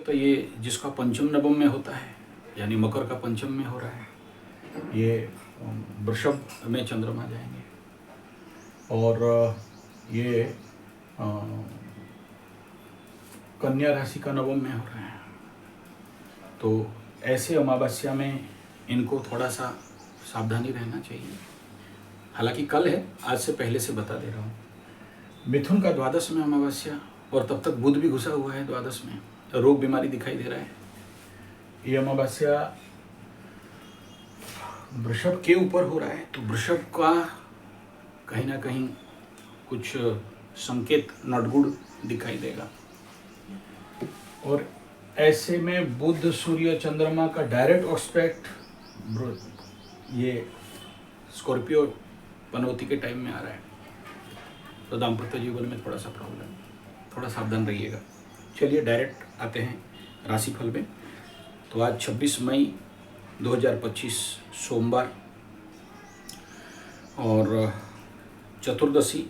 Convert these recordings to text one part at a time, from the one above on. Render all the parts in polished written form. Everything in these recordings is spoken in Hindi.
तो ये जिसका पंचम नवम में होता है, यानी मकर का पंचम में हो रहा है, ये वृषभ में चंद्रमा जाएंगे और ये कन्या राशि का नवम में हो रहा है। तो ऐसे अमावस्या में इनको थोड़ा सा सावधानी रहना चाहिए। हालांकि कल है, आज से पहले से बता दे रहा हूँ। मिथुन का द्वादश में अमावस्या और तब तक बुध भी घुसा हुआ है द्वादश में, रोग बीमारी दिखाई दे रहा है। ये अमावस्या वृषभ के ऊपर हो रहा है, तो वृषभ का कहीं ना कहीं कुछ संकेत नॉट गुड दिखाई देगा। और ऐसे में बुध सूर्य चंद्रमा का डायरेक्ट एस्पेक्ट ये स्कॉर्पियो पनौती के टाइम में आ रहा है, तो दाम्पत्य जीवन में थोड़ा सा प्रॉब्लम, थोड़ा सावधान रहिएगा। चलिए डायरेक्ट आते हैं राशिफल में। तो आज 26 मई 2025 सोमवार और चतुर्दशी,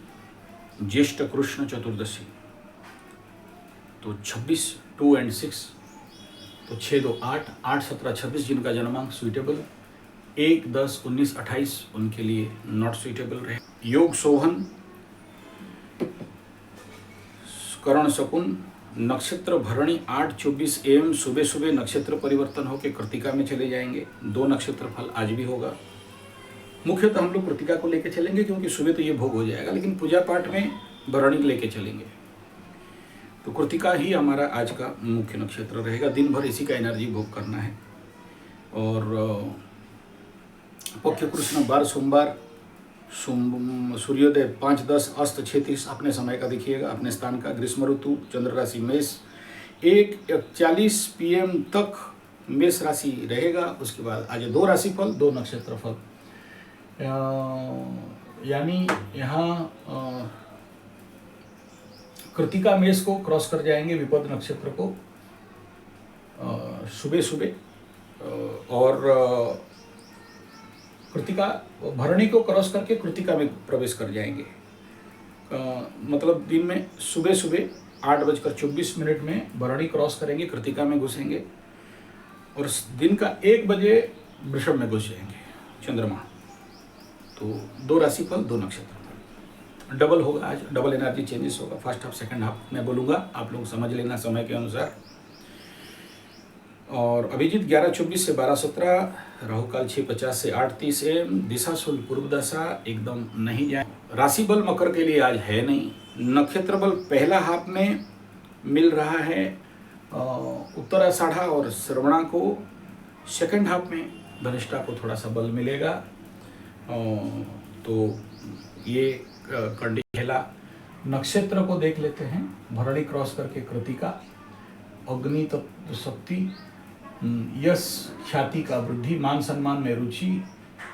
ज्येष्ठ कृष्ण चतुर्दशी। तो 26, 2 और 6, तो 6, 2, 8, 8, 17, 26 जिनका जन्मांक सुइटेबल, 1, 10, 19, 28 उनके लिए नॉट सुइटेबल रहे। योग शोभन, करण शकुन, नक्षत्र भरणी 8:24 AM सुबह सुबह नक्षत्र परिवर्तन होकर कृतिका में चले जाएंगे। 2 नक्षत्र फल आज भी होगा। मुख्यतः हम लोग कृतिका को लेके चलेंगे क्योंकि सुबह तो ये भोग हो जाएगा, लेकिन पूजा पाठ में भरणी लेके चलेंगे। तो कृतिका ही हमारा आज का मुख्य नक्षत्र रहेगा। दिन भर इसी का एनर्जी भोग करना है। और पक्ष कृष्ण बार सोमवार, सूर्योदय 5:10, अस्त 6:30 अपने समय का देखिएगा, अपने स्थान का। ग्रीष्म ऋतु, चंद्र राशि मेष, 1:41 PM तक मेष राशि रहेगा। उसके बाद आज 2 राशिफल, 2 नक्षत्र फल, यानी यहाँ कृतिका मेष को क्रॉस कर जाएंगे, विपद नक्षत्र को सुबह सुबह, और कृतिका भरणी को क्रॉस करके कृतिका में प्रवेश कर जाएंगे। मतलब दिन में सुबह सुबह 8:24 में भरणी क्रॉस करेंगे, कृतिका में घुसेंगे और दिन का 1 बजे वृषभ में घुस जाएंगे चंद्रमा। तो 2 राशिफल, 2 नक्षत्र, डबल होगा आज, डबल एनर्जी चेंजेस होगा। फर्स्ट हाफ सेकंड हाफ मैं बोलूँगा, आप लोग समझ लेना समय के अनुसार। और अभिजीत 11:24 से 12:17, राहु काल 6:50 से 8:30 AM, दिशा शुल पूर्व दशा एकदम नहीं जाए। राशि बल मकर के लिए आज है नहीं। नक्षत्र बल पहला हाफ में मिल रहा है उत्तराषाढ़ा और श्रवणा को, सेकंड हाफ में धनिष्ठा को थोड़ा सा बल मिलेगा। तो ये कंडीला नक्षत्र को देख लेते हैं। भरणी क्रॉस करके कृतिका, अग्नि तत्व शक्ति, यश ख्याति का वृद्धि, मान सम्मान में रुचि,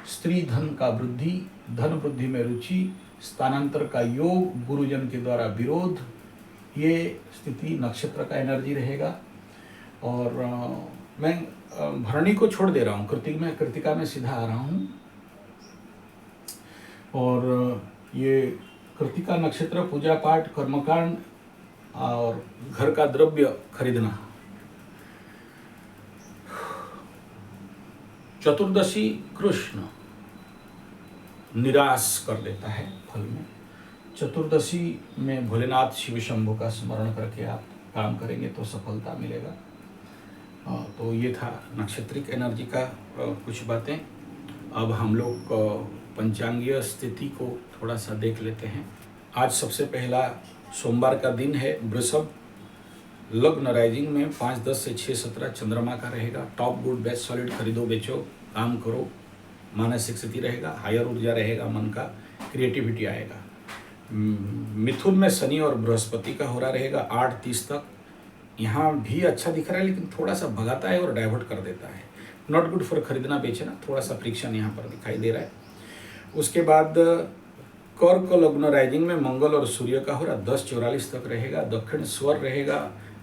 स्त्री धन का वृद्धि, धन वृद्धि में रुचि, स्थानांतर का योग, गुरुजन के द्वारा विरोध, ये स्थिति नक्षत्र का एनर्जी रहेगा। और मैं भरणी को छोड़ दे रहा हूँ, कृतिका में सीधा आ रहा हूँ। और ये कृतिका नक्षत्र पूजा पाठ, कर्मकांड और घर का द्रव्य खरीदना। चतुर्दशी कृष्ण निराश कर देता है फल में। चतुर्दशी में भोलेनाथ शिव शंभु का स्मरण करके आप काम करेंगे तो सफलता मिलेगा। तो ये था नक्षत्रिक एनर्जी का कुछ बातें। अब हम लोग पंचांगीय स्थिति को थोड़ा सा देख लेते हैं। आज सबसे पहला सोमवार का दिन है। वृषभ लग्न राइजिंग में 5:10 से 6:17 चंद्रमा का रहेगा। टॉप गुड बेस्ट सॉलिड, खरीदो बेचो, काम करो, मानसिक स्थिति रहेगा, हायर ऊर्जा रहेगा, मन का क्रिएटिविटी आएगा। मिथुन में शनि और बृहस्पति का हो रहा रहेगा 8:30 तक। यहाँ भी अच्छा दिख रहा है, लेकिन थोड़ा सा भगाता है और डाइवर्ट कर देता है। नॉट गुड फॉर खरीदना बेचना, थोड़ा सा फ्रिक्शन यहाँ पर दिखाई दे रहा है। उसके बाद कर्क लग्न राइजिंग में मंगल और सूर्य का हो रहा 10:44 तक रहेगा। दक्षिण स्वर रहेगा,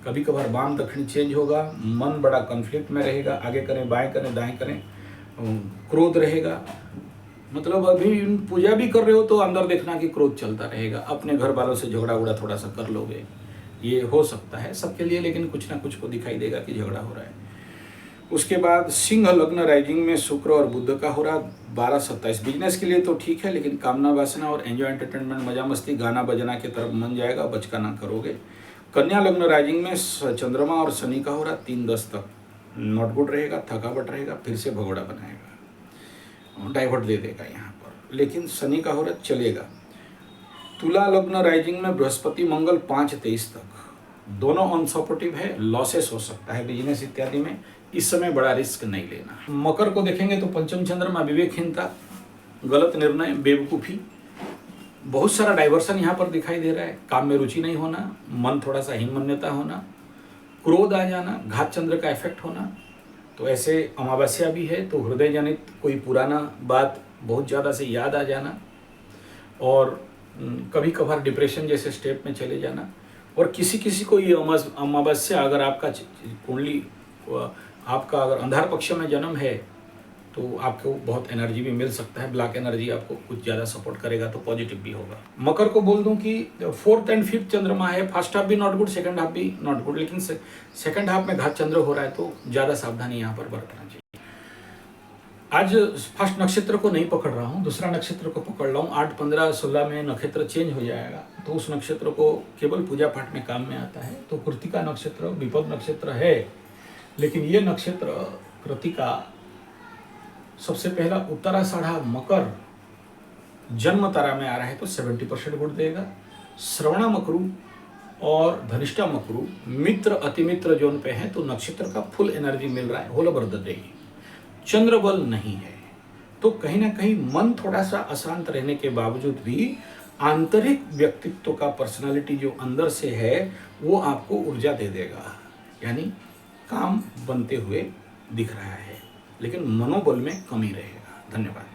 कभी कभार वाम दक्षिण चेंज होगा। मन बड़ा कॉन्फ्लिक्ट में रहेगा, आगे करें बाएं करें दाएं करें। क्रोध रहेगा, मतलब अभी पूजा भी कर रहे हो तो अंदर देखना कि क्रोध चलता रहेगा। अपने घर वालों से झगड़ा उगड़ा थोड़ा सा कर लोगे, ये हो सकता है सबके लिए, लेकिन कुछ ना कुछ को दिखाई देगा कि झगड़ा हो रहा है। उसके बाद सिंह लग्न राइजिंग में शुक्र और बुध का हो रहा 12-27। बिजनेस के लिए तो ठीक है, लेकिन कामना वासना और एंजॉय एंटरटेनमेंट मजा मस्ती गाना बजना की तरफ मन जाएगा, बचकाना करोगे। कन्या लग्न राइजिंग में चंद्रमा और शनि का हो रहा 3-10 तक। नॉट गुड रहेगा, थकावट रहेगा, फिर से भगोड़ा बनाएगा, डाइवर्ट दे देगा यहाँ पर, लेकिन शनि का हो रहा चलेगा। तुला लग्न राइजिंग में बृहस्पति मंगल 5-23 तक, दोनों अनसपोर्टिव है, लॉसेस हो सकता है बिजनेस इत्यादि में, इस समय बड़ा रिस्क नहीं लेना। मकर को देखेंगे तो पंचम चंद्रमा, विवेकहीनता, गलत निर्णय, बेवकूफ़ी, बहुत सारा डाइवर्सन यहाँ पर दिखाई दे रहा है। काम में रुचि नहीं होना, मन थोड़ा सा हीनमन्यता होना, क्रोध आ जाना, घात चंद्र का इफेक्ट होना। तो ऐसे अमावस्या भी है तो हृदय जनित कोई पुराना बात बहुत ज़्यादा से याद आ जाना, और कभी कभार डिप्रेशन जैसे स्टेप में चले जाना। और किसी किसी को ये अमावस्या, अगर आपका कुंडली, आपका अगर अंधार पक्ष में जन्म है तो आपको बहुत एनर्जी भी मिल सकता है, ब्लैक एनर्जी आपको कुछ ज़्यादा सपोर्ट करेगा तो पॉजिटिव भी होगा। मकर को बोल दूं कि 4th and 5th चंद्रमा है, फर्स्ट हाफ भी नॉट गुड, सेकंड हाफ भी नॉट गुड, लेकिन सेकंड हाफ में घात चंद्र हो रहा है तो ज़्यादा सावधानी यहाँ पर बरतना चाहिए। आज फर्स्ट नक्षत्र को नहीं पकड़ रहा हूँ, दूसरा नक्षत्र को पकड़ रहा हूँ। 8, 15, 16 में नक्षत्र चेंज हो जाएगा, तो उस नक्षत्र को केवल पूजा पाठ में काम में आता है। तो कृतिका नक्षत्र विपद नक्षत्र है, लेकिन ये नक्षत्र कृतिका सबसे पहला उत्तराषाढ़ा मकर जन्म तारा में आ रहा है तो 70% गुण देगा। श्रवणा मकरू और धनिष्ठा मकरू मित्र अतिमित्र जोन पे है तो नक्षत्र का फुल एनर्जी मिल रहा है, होल ओवर द डे। चंद्र बल नहीं है तो कहीं ना कहीं मन थोड़ा सा अशांत रहने के बावजूद भी आंतरिक व्यक्तित्व का, पर्सनालिटी जो अंदर से है वो आपको ऊर्जा दे देगा, यानी काम बनते हुए दिख रहा है, लेकिन मनोबल में कमी रहेगा। धन्यवाद।